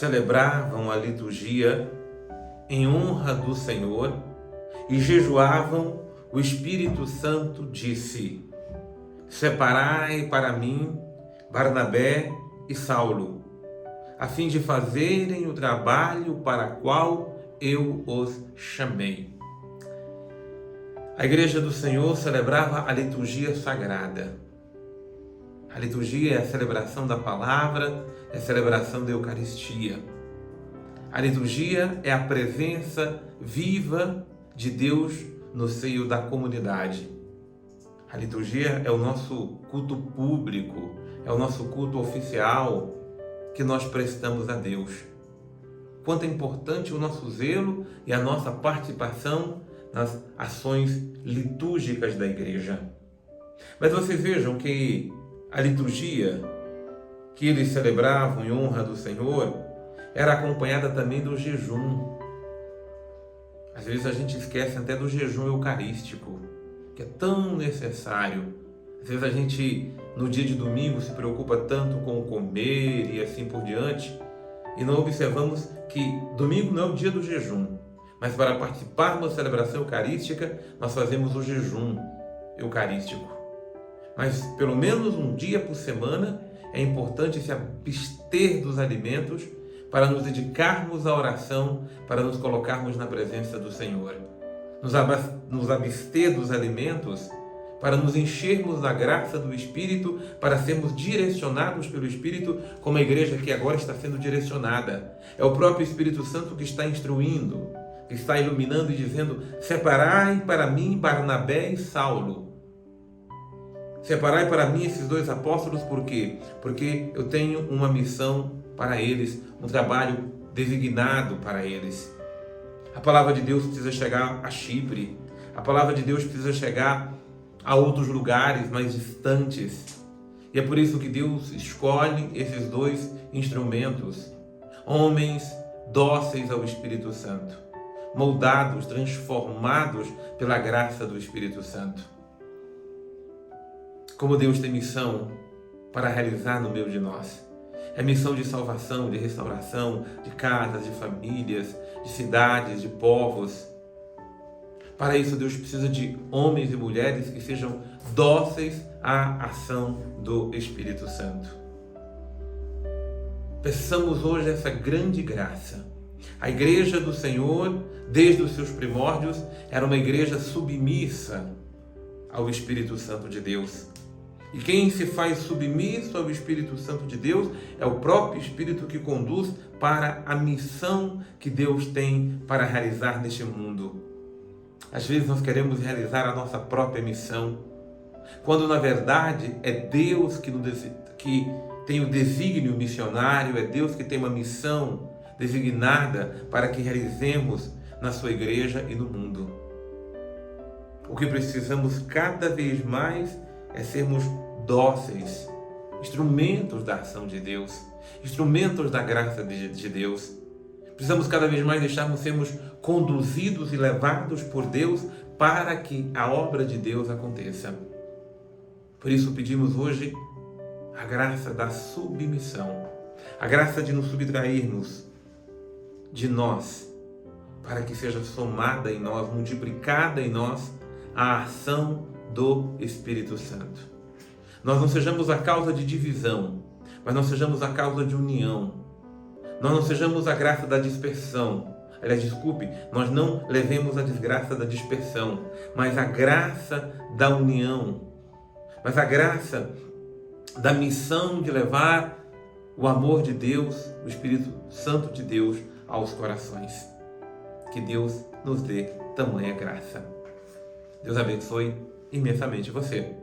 celebravam a liturgia em honra do Senhor e jejuavam, o Espírito Santo disse: separai para mim Barnabé e Saulo, a fim de fazerem o trabalho para o qual eu os chamei. A Igreja do Senhor celebrava a liturgia sagrada. A liturgia é a celebração da palavra, é a celebração da Eucaristia. A liturgia é a presença viva de Deus no seio da comunidade. A liturgia é o nosso culto público, é o nosso culto oficial que nós prestamos a Deus. Quanto é importante o nosso zelo e a nossa participação nas ações litúrgicas da igreja. Mas vocês vejam que a liturgia que eles celebravam em honra do Senhor era acompanhada também do jejum. Às vezes a gente esquece até do jejum eucarístico, que é tão necessário. Às vezes a gente, no dia de domingo, se preocupa tanto com o comer e assim por diante, e não observamos que domingo não é o dia do jejum, mas para participarmos da celebração eucarística, nós fazemos o jejum eucarístico. Mas pelo menos um dia por semana é importante se abster dos alimentos para nos dedicarmos à oração, para nos colocarmos na presença do Senhor. Nos abster dos alimentos para nos enchermos da graça do Espírito, para sermos direcionados pelo Espírito, como a igreja que agora está sendo direcionada. É o próprio Espírito Santo que está instruindo, que está iluminando e dizendo: separai para mim Barnabé e Saulo. Separai para mim esses dois apóstolos, por quê? Porque eu tenho uma missão para eles, um trabalho designado para eles. A palavra de Deus precisa chegar a Chipre, a palavra de Deus precisa chegar a outros lugares mais distantes. E é por isso que Deus escolhe esses dois instrumentos, homens dóceis ao Espírito Santo, moldados, transformados pela graça do Espírito Santo. Como Deus tem missão para realizar no meio de nós. É missão de salvação, de restauração, de casas, de famílias, de cidades, de povos. Para isso, Deus precisa de homens e mulheres que sejam dóceis à ação do Espírito Santo. Peçamos hoje essa grande graça. A Igreja do Senhor, desde os seus primórdios, era uma igreja submissa ao Espírito Santo de Deus. E quem se faz submisso ao Espírito Santo de Deus é o próprio Espírito que conduz para a missão que Deus tem para realizar neste mundo. Às vezes nós queremos realizar a nossa própria missão, quando na verdade é Deus que tem o desígnio missionário, é Deus que tem uma missão designada para que realizemos na sua igreja e no mundo. O que precisamos cada vez mais é sermos dóceis, instrumentos da ação de Deus, instrumentos da graça de Deus. Precisamos cada vez mais sermos conduzidos e levados por Deus para que a obra de Deus aconteça. Por isso pedimos hoje a graça da submissão, a graça de nos subtrairmos de nós, para que seja somada em nós, multiplicada em nós a ação do Espírito Santo. Nós não sejamos a causa de divisão, mas nós sejamos a causa de união. Nós não sejamos a graça da dispersão. Aliás, nós não levemos a desgraça da dispersão, mas a graça da união, mas a graça da missão de levar o amor de Deus, o Espírito Santo de Deus aos corações. Que Deus nos dê tamanha graça. Deus abençoe imensamente você.